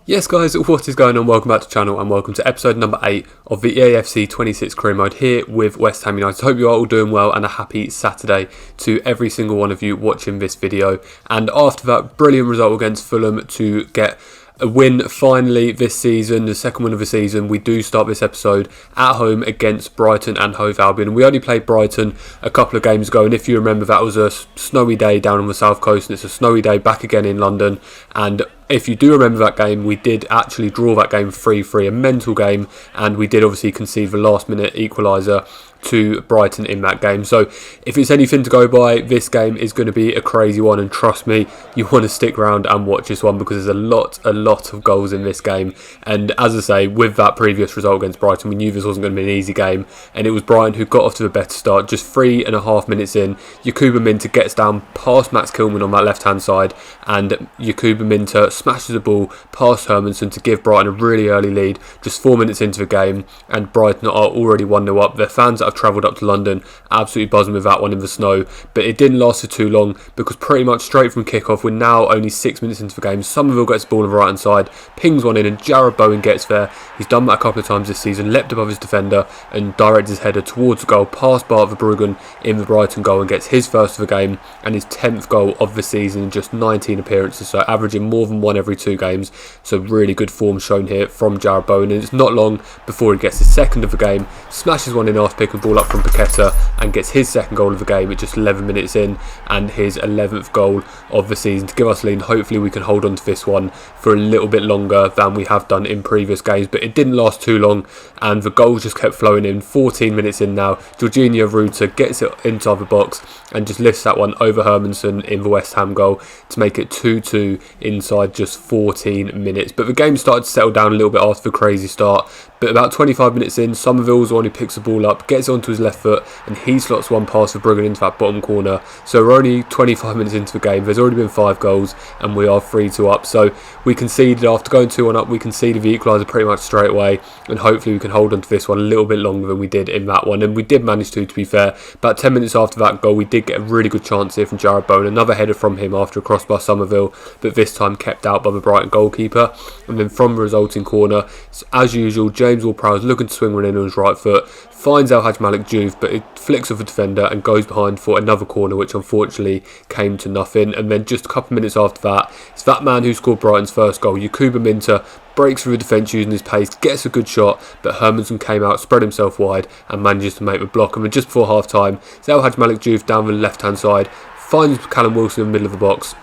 Yes guys, what is going on? Welcome back to the channel and welcome to episode number 8 of the EAFC 26 career mode here with West Ham United. Hope you are all doing well and a happy Saturday to every single one of you watching this video. And after that brilliant result against Fulham to get a win finally this season, the second win of the season, we do start this episode at home against Brighton and Hove Albion. We only played Brighton a couple of games ago, and if you remember, that was a snowy day down on the south coast, and it's a snowy day back again in London. And if you do remember that game, we did actually draw that game 3-3, a mental game, and we did obviously concede the last minute equaliser to Brighton in that game. So if it's anything to go by, this game is going to be a crazy one, and trust me, you want to stick around and watch this one because there's a lot of goals in this game. And as I say, with that previous result against Brighton, we knew this wasn't going to be an easy game, and it was Brighton who got off to a better start. Just 3.5 minutes in, Yakuba Minter gets down past Max Kilman on that left hand side, and Yakuba Minter smashes the ball past Hermansen to give Brighton a really early lead just 4 minutes into the game, and Brighton are already 1-0 up. Their fans that have travelled up to London absolutely buzzing with that one in the snow, but it didn't last for too long because pretty much straight from kickoff, we're now only 6 minutes into the game. Somerville gets the ball on the right hand side, pings one in, and Jarrod Bowen gets there. He's done that a couple of times this season, leapt above his defender and directed his header towards the goal past Bart Verbruggen in the Brighton goal, and gets his first of the game and his 10th goal of the season in just 19 appearances, so averaging more than one every 2 games. So really good form shown here from Jarrod Bowen, and it's not long before he gets his second of the game, smashes one in after picking the ball up from Paqueta, and gets his second goal of the game at just 11 minutes in, and his 11th goal of the season to give us a lead. Hopefully we can hold on to this one for a little bit longer than we have done in previous games, but it didn't last too long and the goals just kept flowing in. 14 minutes in now, Jorginho Ruta gets it inside the box and just lifts that one over Hermansen in the West Ham goal to make it 2-2 inside just 14 minutes. But the game started to settle down a little bit after the crazy start, but about 25 minutes in, Somerville's the one who picks the ball up, gets it onto his left foot, and he slots one past Verbruggen into that bottom corner. So we're only 25 minutes into the game, there's already been 5 goals, and we are 3-2 up. So we conceded, after going 2-1 up, we conceded the equaliser pretty much straight away, and hopefully we can hold on to this one a little bit longer than we did in that one. And we did manage to be fair. About 10 minutes after that goal, we did get a really good chance here from Jarrod Bowen, another header from him after a cross by Somerville, but this time kept out by the Brighton goalkeeper. And then from the resulting corner, as usual, James Ward-Prowse looking to swing one in on his right foot, finds El Hadj Malik Diouf, but it flicks off a defender and goes behind for another corner, which unfortunately came to nothing. And then just a couple of minutes after that, it's that man who scored Brighton's first goal, Yakuba Minter, breaks through the defence using his pace, gets a good shot, but Hermansen came out, spread himself wide and manages to make the block. And then just before half time, it's El Hadj Malik Diouf down the left hand side, finds Callum Wilson in the middle of the box,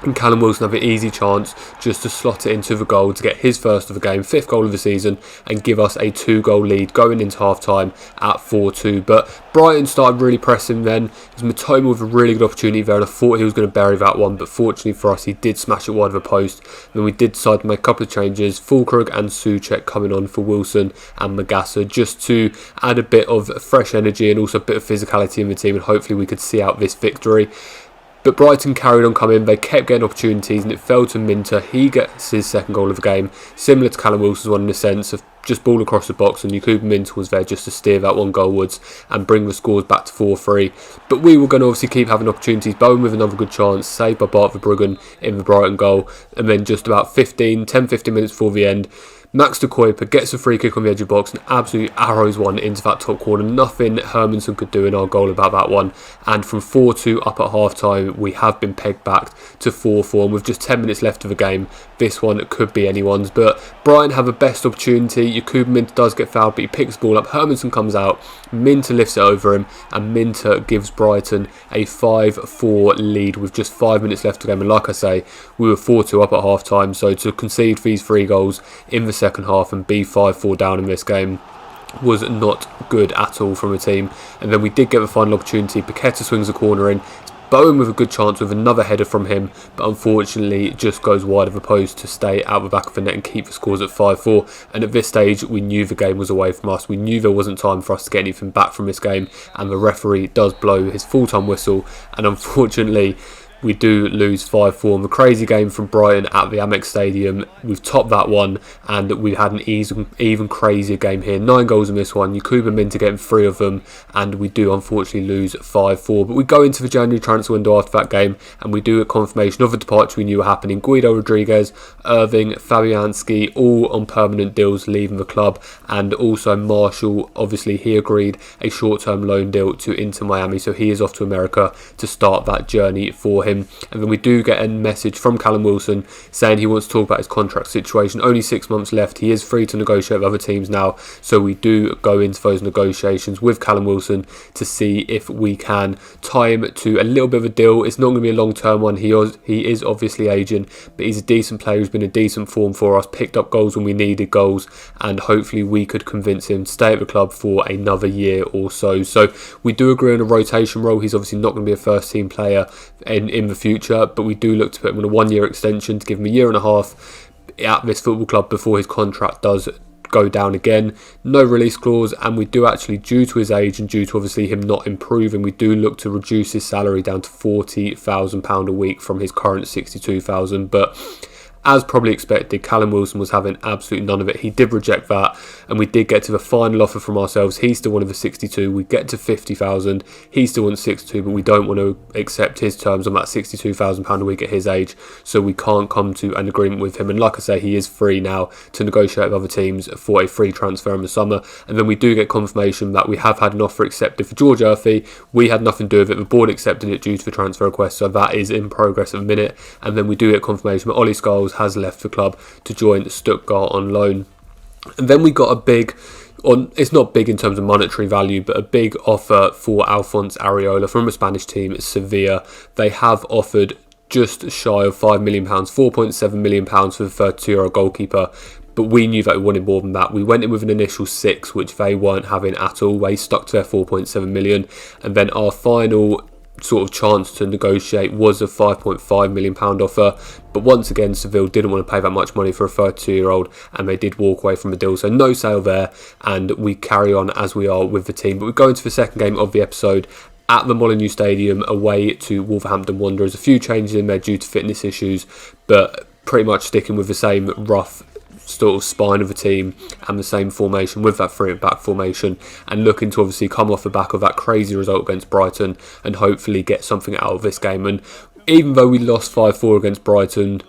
and Callum Wilson have an easy chance just to slot it into the goal to get his first of the game, 5th goal of the season, and give us a 2-goal lead going into half time at 4-2. But Brighton started really pressing then. It was Matoma with a really good opportunity there, and I thought he was going to bury that one, but fortunately for us, he did smash it wide of the post. And then we did decide to make a couple of changes, Fulkrug and Souček coming on for Wilson and Magassa, just to add a bit of fresh energy and also a bit of physicality in the team, and hopefully we could see out this victory. But Brighton carried on coming, they kept getting opportunities, and it fell to Minter. He gets his second goal of the game, similar to Callum Wilson's one in the sense of just ball across the box, and Yakuba Minter was there just to steer that one goalwards and bring the scores back to 4-3. But we were going to obviously keep having opportunities. Bowen with another good chance, saved by Bart Verbruggen in the Brighton goal, and then just about 10-15 minutes before the end, Max de Kuiper gets a free kick on the edge of the box and absolutely arrows one into that top corner. Nothing Hermansen could do in our goal about that one. And from 4-2 up at half time, we have been pegged back to 4-4. And with just 10 minutes left of the game, this one could be anyone's. But Brighton have a best opportunity. Yakuba Minter does get fouled, but he picks the ball up. Hermansen comes out, Minter lifts it over him, and Minter gives Brighton a 5-4 lead with just 5 minutes left of the game. And like I say, we were 4-2 up at half time. So to concede these 3 goals in the second half and be 5-4 down in this game was not good at all from a team. And then we did get the final opportunity. Paqueta swings a corner in. Bowen with a good chance with another header from him, but unfortunately it just goes wide of the post to stay out the back of the net and keep the scores at 5-4. And at this stage we knew the game was away from us. We knew there wasn't time for us to get anything back from this game, and the referee does blow his full-time whistle, and unfortunately we do lose 5-4. A crazy game from Brighton at the Amex Stadium. We've topped that one, and we've had an even crazier game here. 9 goals in this one. Yakuba Minter getting 3 of them, and we do unfortunately lose 5-4. But we go into the January transfer window after that game, and we do get confirmation of a departure we knew were happening. Guido Rodriguez, Irving, Fabianski, all on permanent deals leaving the club, and also Marshall, obviously he agreed a short-term loan deal to Inter Miami, so he is off to America to start that journey for him. And then we do get a message from Callum Wilson saying he wants to talk about his contract situation. Only 6 months left. He is free to negotiate with other teams now, so we do go into those negotiations with Callum Wilson to see if we can tie him to a little bit of a deal. It's not going to be a long-term one. He is obviously aging, but he's a decent player who's been in decent form for us, picked up goals when we needed goals, and hopefully we could convince him to stay at the club for another year or so. So we do agree on a rotation role. He's obviously not going to be a first-team player in the future, but we do look to put him on a 1-year extension to give him a year and a half at this football club before his contract does go down again. No release clause, and we do actually, due to his age and due to obviously him not improving, we do look to reduce his salary down to £40,000 a week from his current £62,000. But as probably expected, Callum Wilson was having absolutely none of it. He did reject that, and we did get to the final offer from ourselves. He still wanted the 62. We get to 50,000. He still wants 62, but we don't want to accept his terms on that £62,000 a week at his age, so we can't come to an agreement with him. And like I say, he is free now to negotiate with other teams for a free transfer in the summer. And then we do get confirmation that we have had an offer accepted for George Murphy. We had nothing to do with it. The board accepted it due to the transfer request, so that is in progress at the minute. And then we do get confirmation that Ollie Scholes has left the club to join Stuttgart on loan. And then we got a big, it's not big in terms of monetary value, but a big offer for Alphonse Areola from a Spanish team, Sevilla. They have offered just shy of £5 million, £4.7 million for the 32-year-old goalkeeper. But we knew that we wanted more than that. We went in with an initial 6, which they weren't having at all. They stuck to their £4.7 million. And then our final sort of chance to negotiate was a £5.5 million offer, but once again Seville didn't want to pay that much money for a 32-year-old, and they did walk away from the deal, so no sale there, and we carry on as we are with the team. But we go into the second game of the episode at the Molineux Stadium away to Wolverhampton Wanderers. A few changes in there due to fitness issues, but pretty much sticking with the same rough sort of spine of the team and the same formation with that 3-at-back formation, and looking to obviously come off the back of that crazy result against Brighton and hopefully get something out of this game. And even though we lost 5-4 against Brighton,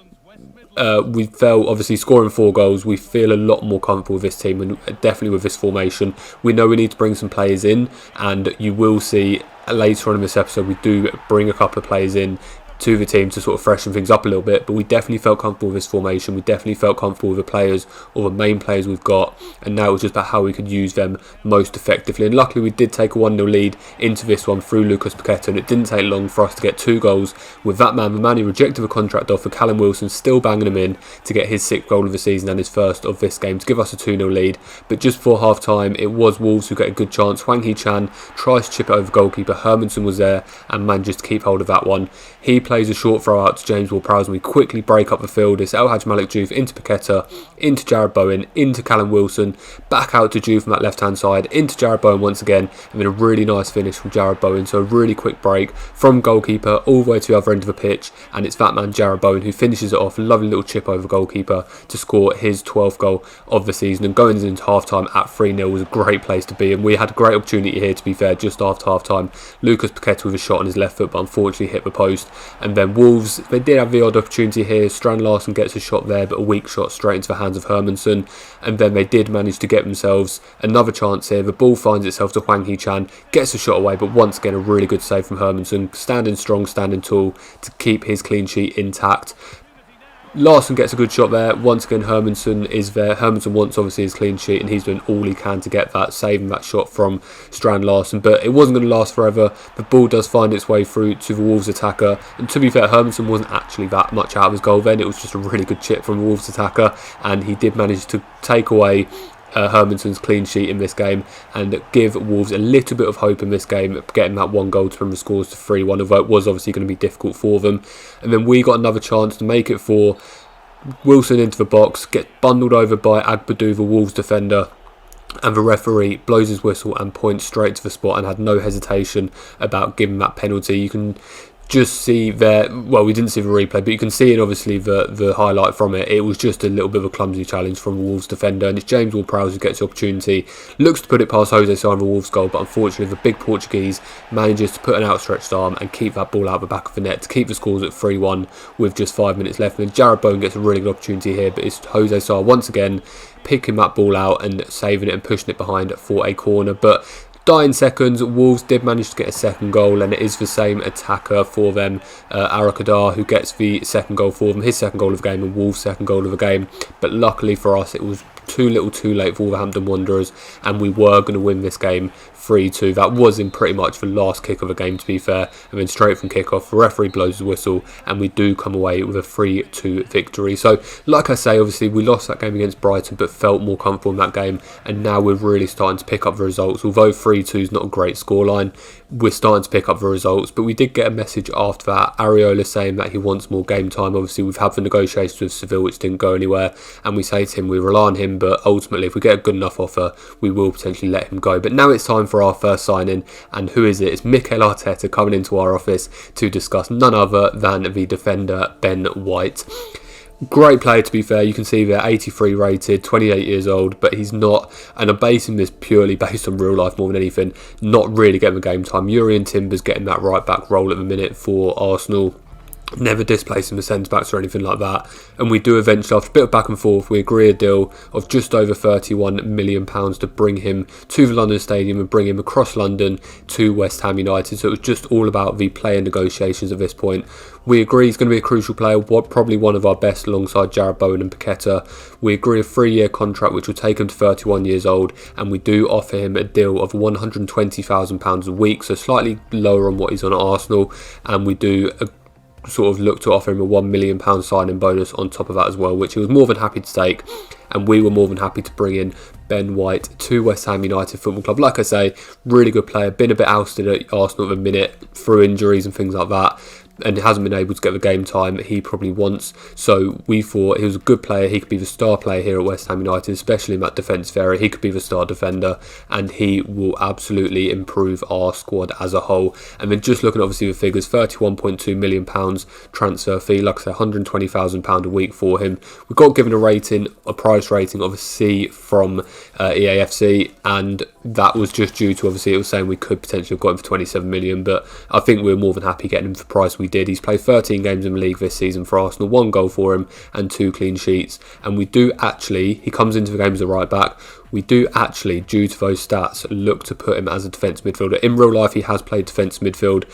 we felt, obviously scoring 4 goals, we feel a lot more comfortable with this team and definitely with this formation. We know we need to bring some players in, and you will see later on in this episode we do bring a couple of players in to the team to sort of freshen things up a little bit, but we definitely felt comfortable with this formation. We definitely felt comfortable with the players, or the main players we've got, and now it was just about how we could use them most effectively. And luckily we did take a 1-0 lead into this one through Lucas Paqueta, and it didn't take long for us to get 2 goals with that man. The man who rejected the contract offer, Callum Wilson, still banging him in to get his 6th goal of the season and his first of this game to give us a 2-0 lead. But just before half time, it was Wolves who get a good chance. Hwang Hee-chan tries to chip it over goalkeeper. Hermanson was there and manages to keep hold of that one. He plays a short throw out to James Ward-Prowse, and we quickly break up the field. It's El Hadj Malik Diouf into Paqueta, into Jarrod Bowen, into Callum Wilson, back out to Diouf from that left-hand side, into Jarrod Bowen once again, and then a really nice finish from Jarrod Bowen. So a really quick break from goalkeeper all the way to the other end of the pitch, and it's that man Jarrod Bowen who finishes it off. A lovely little chip over goalkeeper to score his 12th goal of the season. And going into half-time at 3-0 was a great place to be, and we had a great opportunity here, to be fair, just after half-time. Lucas Paqueta with a shot on his left foot, but unfortunately hit the post. And then Wolves, they did have the odd opportunity here. Strand Larsen gets a shot there, but a weak shot straight into the hands of Hermanson. And then they did manage to get themselves another chance here. The ball finds itself to Hwang Hee-chan, gets a shot away, but once again a really good save from Hermanson, standing strong, standing tall to keep his clean sheet intact. Larsen gets a good shot there. Once again, Hermanson is there. Hermanson wants obviously his clean sheet, and he's doing all he can to get that, saving that shot from Strand Larsen. But it wasn't going to last forever. The ball does find its way through to the Wolves attacker. And to be fair, Hermanson wasn't actually that much out of his goal then. It was just a really good chip from the Wolves attacker, and he did manage to take away Hermanson's clean sheet in this game and give Wolves a little bit of hope in this game, getting that 1 goal to bring the scores to 3-1, although it was obviously going to be difficult for them. And then we got another chance to make it 4. Wilson into the box, gets bundled over by Agbadou, the Wolves defender, and the referee blows his whistle and points straight to the spot and had no hesitation about giving that penalty. You can just see there, well, we didn't see the replay, but you can see it obviously the highlight from it. It was just a little bit of a clumsy challenge from the Wolves defender, and it's James Ward-Prowse who gets the opportunity, looks to put it past Jose Sa, the Wolves goal, but unfortunately the big Portuguese manages to put an outstretched arm and keep that ball out the back of the net to keep the scores at 3-1 with just 5 minutes left. And Jarrod Bowen gets a really good opportunity here, but it's Jose Sa once again picking that ball out and saving it and pushing it behind for a corner. But dying seconds, Wolves did manage to get a second goal, and it is the same attacker for them, Arakadar, who gets the second goal for them, his second goal of the game and Wolves' second goal of the game. But luckily for us, it was too little too late for Wolverhampton Wanderers, and we were going to win this game 3-2. That was in pretty much the last kick of the game, to be fair, and then straight from kickoff the referee blows the whistle and we do come away with a 3-2 victory. So like I say, obviously we lost that game against Brighton but felt more comfortable in that game, and now we're really starting to pick up the results. Although 3-2 is not a great scoreline, we're starting to pick up the results. But we did get a message after that, Areola saying that he wants more game time. Obviously we've had the negotiations with Seville which didn't go anywhere, and we say to him we rely on him, but ultimately if we get a good enough offer we will potentially let him go. But now it's time for our first signing, and who is it? It's Mikel Arteta coming into our office to discuss none other than the defender Ben White. Great player, to be fair. You can see there, 83 rated, 28 years old, but he's not, and I'm basing this purely based on real life more than anything, not really getting the game time. Jurrien Timber's getting that right back role at the minute for Arsenal, never displacing the centre backs or anything like that. And we do eventually, after a bit of back and forth, we agree a deal of just over £31 million to bring him to the London Stadium and bring him across London to West Ham United. So it was just all about the player negotiations at this point. We agree he's going to be a crucial player, probably one of our best alongside Jarrod Bowen and Paqueta. We agree a 3-year contract which will take him to 31 years old, and we do offer him a deal of £120,000 a week, so slightly lower on what he's on at Arsenal, and we do sort of look to offer him a £1 million signing bonus on top of that as well, which he was more than happy to take, and we were more than happy to bring in Ben White to West Ham United Football Club. Like I say, really good player, been a bit ousted at Arsenal at the minute through injuries and things like that, and hasn't been able to get the game time he probably wants. So we thought he was a good player. He could be the star player here at West Ham United, especially in that defensive area. He could be the star defender, and he will absolutely improve our squad as a whole. And then just looking obviously the figures, £31.2 million transfer fee, like I said, £120,000 a week for him. We got given a price rating of a C from EAFC, and that was just due to, obviously it was saying we could potentially have got him for 27 million, but I think we were more than happy getting him for the price we did. He's played 13 games in the league this season for Arsenal, 1 goal for him and 2 clean sheets, and we do actually, he comes into the game as a right back, we do actually, due to those stats, look to put him as a defence midfielder. In real life, he has played defence midfield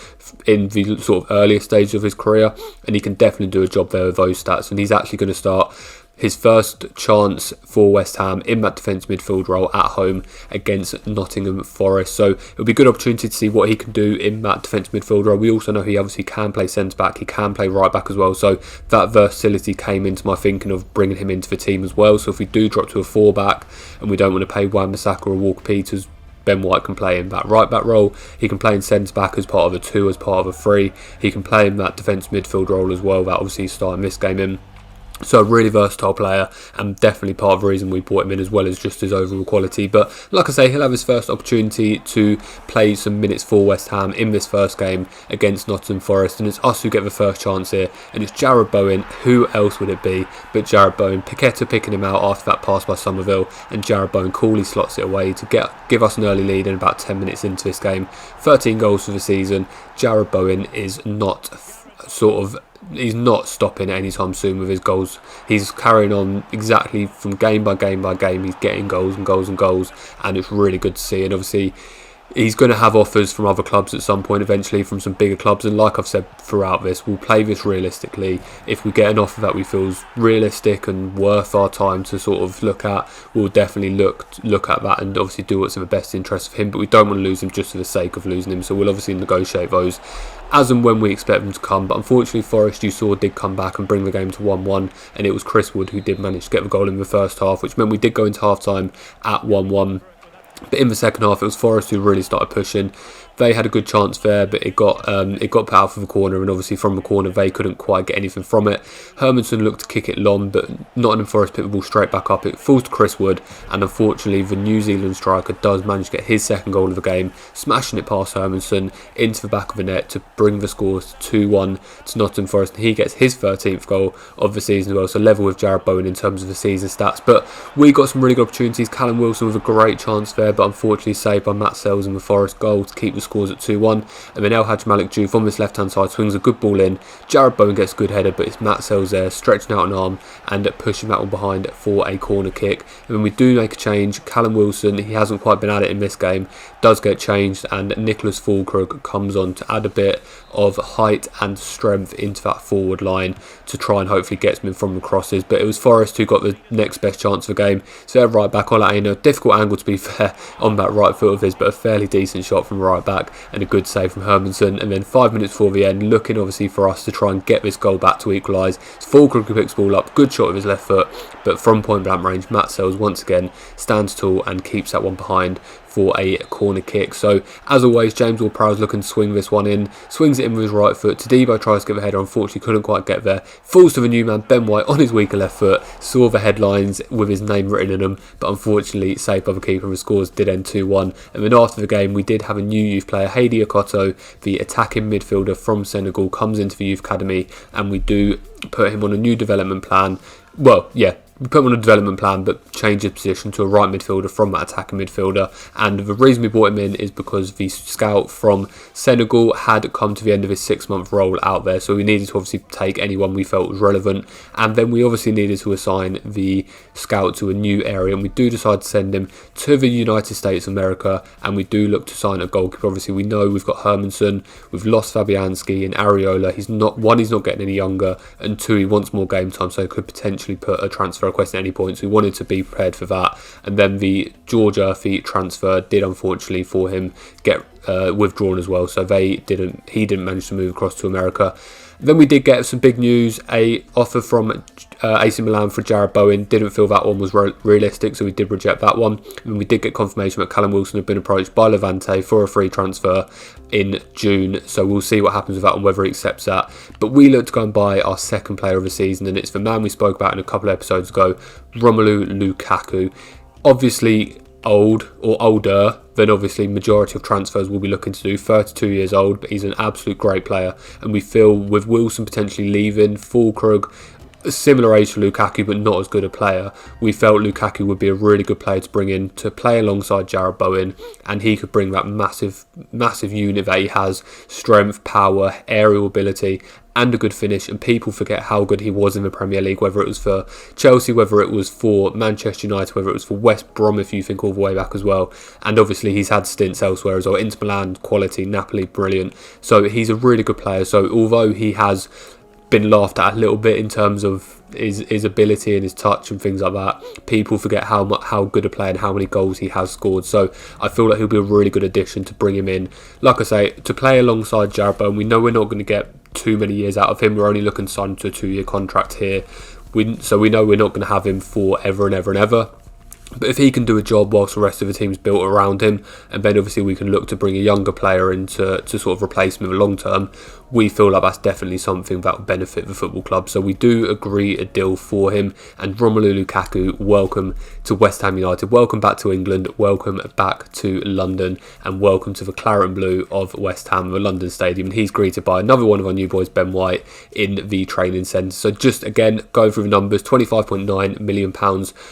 in the sort of earlier stages of his career, and he can definitely do a job there with those stats, and he's actually going to start his first chance for West Ham in that defence midfield role at home against Nottingham Forest. So it'll be a good opportunity to see what he can do in that defence midfield role. We also know he obviously can play centre back, he can play right back as well. So that versatility came into my thinking of bringing him into the team as well. So if we do drop to a 4-back and we don't want to pay Wan-Bissaka or Walker-Peters, Ben White can play in that right back role. He can play in centre back as part of a 2, as part of a 3. He can play in that defence midfield role as well. That obviously he's starting this game in. So a really versatile player, and definitely part of the reason we brought him in, as well as just his overall quality. But like I say, he'll have his first opportunity to play some minutes for West Ham in this first game against Nottingham Forest, and it's us who get the first chance here, and it's Jarrod Bowen. Who else would it be but Jarrod Bowen? Paqueta picking him out after that pass by Somerville, and Jarrod Bowen coolly slots it away to give us an early lead in about 10 minutes into this game. 13 goals for the season. Jarrod Bowen is not he's not stopping anytime soon with his goals. He's carrying on exactly from game by game by game. He's getting goals and goals and goals, and it's really good to see. And obviously he's going to have offers from other clubs at some point eventually, from some bigger clubs, and like I've said throughout this, we'll play this realistically. If we get an offer that we feel is realistic and worth our time to sort of look at, we'll definitely look at that and obviously do what's in the best interest of him. But we don't want to lose him just for the sake of losing him, so we'll obviously negotiate those as and when we expect them to come. But unfortunately Forest, you saw, did come back and bring the game to 1-1, and it was Chris Wood who did manage to get the goal in the first half, which meant we did go into half time at 1-1. But in the second half, it was Forest who really started pushing. They had a good chance there, but it got put out for the corner, and obviously from the corner they couldn't quite get anything from it. Hermansen looked to kick it long, but Nottingham Forest picked the ball straight back up. It falls to Chris Wood, and unfortunately the New Zealand striker does manage to get his second goal of the game, smashing it past Hermansen into the back of the net to bring the score to 2-1 to Nottingham Forest. And he gets his 13th goal of the season as well, so level with Jarrod Bowen in terms of the season stats. But we got some really good opportunities. Callum Wilson with a great chance there, but unfortunately saved by Matt Sells in the Forest goal to keep the scores at 2-1. And then El Hadj Malik Diouf on this left hand side swings a good ball in. Jarrod Bowen gets a good header, but it's Matt Sells there stretching out an arm and pushing that one behind for a corner kick. And then we do make a change. Callum Wilson, he hasn't quite been at it in this game, does get changed, and Nicholas Füllkrug comes on to add a bit of height and strength into that forward line to try and hopefully get some in from the crosses. But it was Forest who got the next best chance of the game. So their right back, Ola Aina, difficult angle to be fair on that right foot of his, but a fairly decent shot from right back and a good save from Hermansen. And then 5 minutes before the end, looking obviously for us to try and get this goal back to equalise. Füllkrug picks the ball up, good shot with his left foot, but from point blank range, Matt Sells once again stands tall and keeps that one behind for a corner kick. So as always, James Ward-Prowse looking to swing this one in, swings it in with his right foot. Todibo tries to get the header, unfortunately couldn't quite get there, falls to the new man Ben White on his weaker left foot, saw the headlines with his name written in them, but unfortunately saved by the keeper, and the scores did end 2-1. And then after the game we did have a new youth player, Heidi Akoto, the attacking midfielder from Senegal, comes into the youth academy, and we do put him on a new development plan. Well, yeah, we put him on a development plan, but change his position to a right midfielder from that attacking midfielder. And the reason we brought him in is because the scout from Senegal had come to the end of his 6-month role out there, so we needed to obviously take anyone we felt was relevant. And then we obviously needed to assign the scout to a new area, and we do decide to send him to the United States of America, and we do look to sign a goalkeeper. Obviously we know we've got Hermansen, we've lost Fabianski and Areola. He's not getting any younger, and 2, he wants more game time, so he could potentially put a transfer request at any point, so we wanted to be prepared for that. And then the George Urfi transfer did unfortunately for him get withdrawn as well, so he didn't manage to move across to America. Then we did get some big news, a offer from AC Milan for Jarrod Bowen. Didn't feel that one was realistic, so we did reject that one. And we did get confirmation that Callum Wilson had been approached by Levante for a free transfer in June, so we'll see what happens with that and whether he accepts that. But we look to go and buy our second player of the season, and it's the man we spoke about in a couple of episodes ago, Romelu Lukaku. Obviously old or older than obviously majority of transfers will be looking to do, 32 years old, but he's an absolute great player. And we feel with Wilson potentially leaving, Füllkrug a similar age to Lukaku but not as good a player, we felt Lukaku would be a really good player to bring in to play alongside Jarrod Bowen, and he could bring that massive unit that he has, strength, power, aerial ability and a good finish. And people forget how good he was in the Premier League, whether it was for Chelsea, whether it was for Manchester United, whether it was for West Brom, if you think all the way back as well. And obviously he's had stints elsewhere as well, Inter Milan, quality, Napoli, brilliant. So he's a really good player. So although he has been laughed at a little bit in terms of his ability and his touch and things like that, people forget how good a player and how many goals he has scored. So I feel like he'll be a really good addition to bring him in, like I say, to play alongside Jarrod Bowen. We know we're not going to get too many years out of him. We're only looking to sign to a 2-year contract here, so we know we're not going to have him for ever and ever and ever. But if he can do a job whilst the rest of the team's built around him, and then obviously we can look to bring a younger player in to sort of replace him in the long term, we feel like that's definitely something that will benefit the football club. So we do agree a deal for him. And Romelu Lukaku, welcome to West Ham United, welcome back to England, welcome back to London, and welcome to the claret and blue of West Ham, the London Stadium. And he's greeted by another one of our new boys, Ben White, in the training centre. So just again, going through the numbers, £25.9 million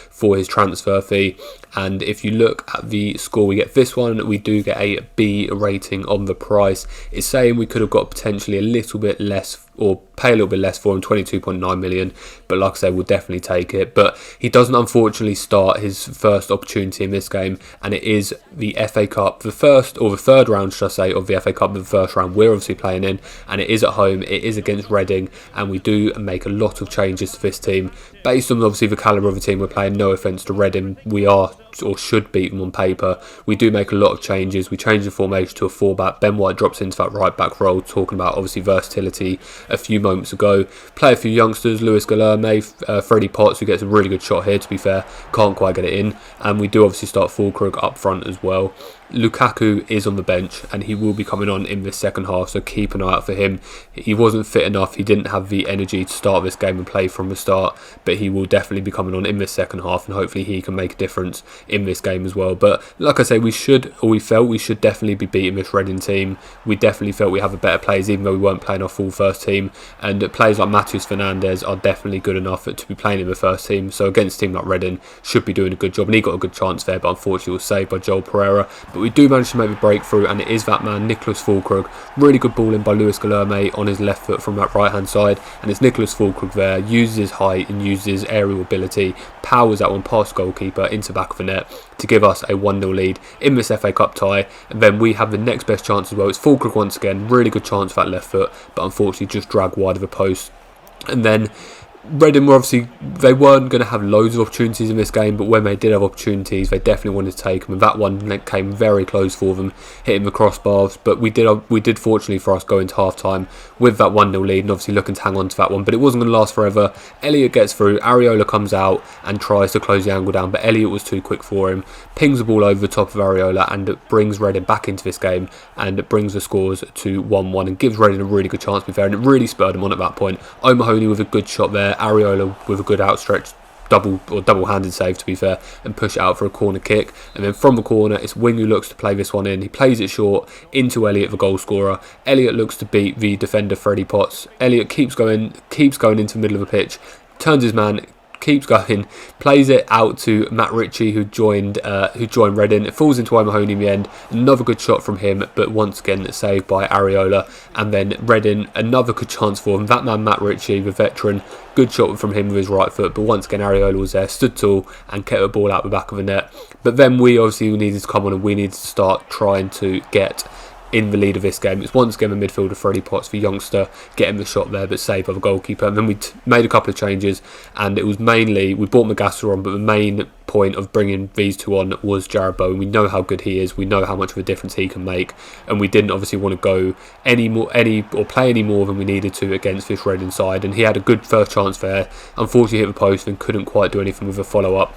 for his transfer fee. And if you look at the score, we get this one, we do get a B rating on the price. It's saying we could have got potentially a little bit less, or pay a little bit less for him, 22.9 million, but like I said, we'll definitely take it. But he doesn't unfortunately start his first opportunity in this game, and it is the FA Cup, the third round, should I say, of the FA Cup, the first round we're obviously playing in, and it is at home, it is against Reading, and we do make a lot of changes to this team based on obviously the calibre of the team we're playing. No offence to Reading, we are or should beat them on paper. We do make a lot of changes. We change the formation to a 4-back. Ben White drops into that right back role, talking about obviously versatility a few moments ago. Play a few youngsters, Lewis Guilherme, Freddie Potts, who gets a really good shot here, to be fair, can't quite get it in. And we do obviously start Füllkrug up front as well. Lukaku is on the bench and he will be coming on in this second half, so keep an eye out for him. He wasn't fit enough, he didn't have the energy to start this game and play from the start, but he will definitely be coming on in this second half, and hopefully he can make a difference in this game as well. But like I say, we felt we should definitely be beating this Reading team. We definitely felt we have a better players, even though we weren't playing our full first team, and players like Matheus Fernandes are definitely good enough to be playing in the first team, so against a team like Reading should be doing a good job, and he got a good chance there, but unfortunately was saved by Joel Pereira. But we do manage to make the breakthrough, and it is that man, Nicholas Füllkrug. Really good ball in by Luis Guilherme on his left foot from that right hand side, and it's Nicholas Füllkrug there, uses his height and uses his aerial ability, powers that one past goalkeeper into back of the net to give us a 1-0 lead in this FA Cup tie. And then we have the next best chance as well. It's Füllkrug once again, really good chance for that left foot, but unfortunately just dragged wide of the post. And then Reading were obviously, they weren't going to have loads of opportunities in this game, but when they did have opportunities, they definitely wanted to take them, and that one came very close for them, hitting the crossbars. But we did fortunately for us go into half time with that 1-0 lead, and obviously looking to hang on to that one, but it wasn't going to last forever. Elliott gets through, Areola comes out and tries to close the angle down, but Elliott was too quick for him, pings the ball over the top of Areola, and it brings Reading back into this game, and it brings the scores to 1-1 and gives Reading a really good chance to be fair, and it really spurred them on at that point. O'Mahony with a good shot there, Areola with a good outstretched double-handed save to be fair, and push it out for a corner kick. And then from the corner, it's Wing who looks to play this one in. He plays it short into Elliott, the goal scorer. Elliott looks to beat the defender Freddie Potts. Elliott keeps going into the middle of the pitch, turns his man, keeps going, plays it out to Matt Ritchie, who joined Reading. It falls into O'Mahony in the end. Another good shot from him, but once again saved by Areola. And then Reading, another good chance for him. That man Matt Ritchie, the veteran, good shot from him with his right foot, but once again Areola was there, stood tall and kept the ball out the back of the net. But then we obviously needed to come on and we needed to start trying to get in the lead of this game. It's once again the midfielder Freddie Potts, the youngster, getting the shot there, but saved by the goalkeeper. And then we made a couple of changes, and it was mainly, we brought Magassa on, but the main point of bringing these two on was Jarrod Bowen. We know how good he is, we know how much of a difference he can make, and we didn't obviously want to go play any more than we needed to against this Reading side. And he had a good first chance there, unfortunately hit the post and couldn't quite do anything with a follow-up.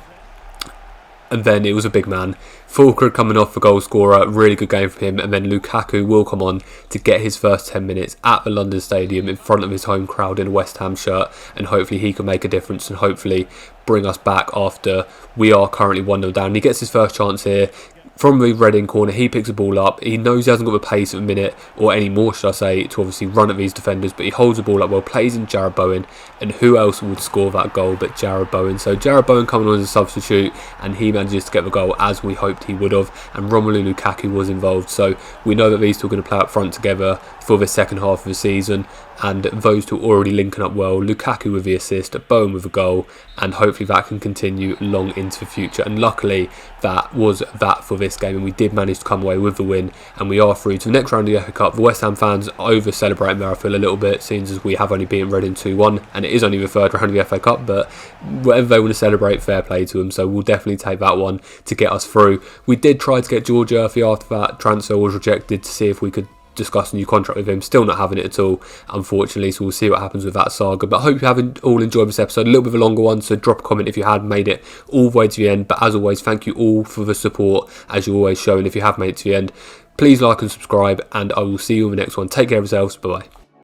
And then it was a big man, Füllkrug coming off for goal scorer, really good game for him. And then Lukaku will come on to get his first 10 minutes at the London Stadium in front of his home crowd in a West Ham shirt, and hopefully he can make a difference and hopefully bring us back after we are currently 1-0 down. He gets his first chance here from the Reading corner. He picks the ball up. He knows he hasn't got the pace at the minute, or any more should I say, to obviously run at these defenders, but he holds the ball up well, plays in Jarrod Bowen, and who else would score that goal but Jarrod Bowen? So Jarrod Bowen coming on as a substitute, and he manages to get the goal as we hoped he would have, and Romelu Lukaku was involved. So we know that these two are going to play up front together for the second half of the season, and those two already linking up well. Lukaku with the assist, Bowen with a goal, and hopefully that can continue long into the future. And luckily that was that for this game, and we did manage to come away with the win, and we are through to the next round of the FA Cup. The West Ham fans over celebrating there, I feel, a little bit, seeing as we have only beaten Reading 2-1, and it is only the third round of the FA Cup, but whatever they want to celebrate, fair play to them. So we'll definitely take that one to get us through. We did try to get George Urfi after that transfer was rejected to see if we could discuss a new contract with him. Still not having it at all, unfortunately, so we'll see what happens with that saga. But I hope you have all enjoyed this episode, a little bit of a longer one, so drop a comment if you had made it all the way to the end. But as always, thank you all for the support, as you always show, and if you have made it to the end, please like and subscribe, and I will see you in the next one. Take care of yourselves, bye bye.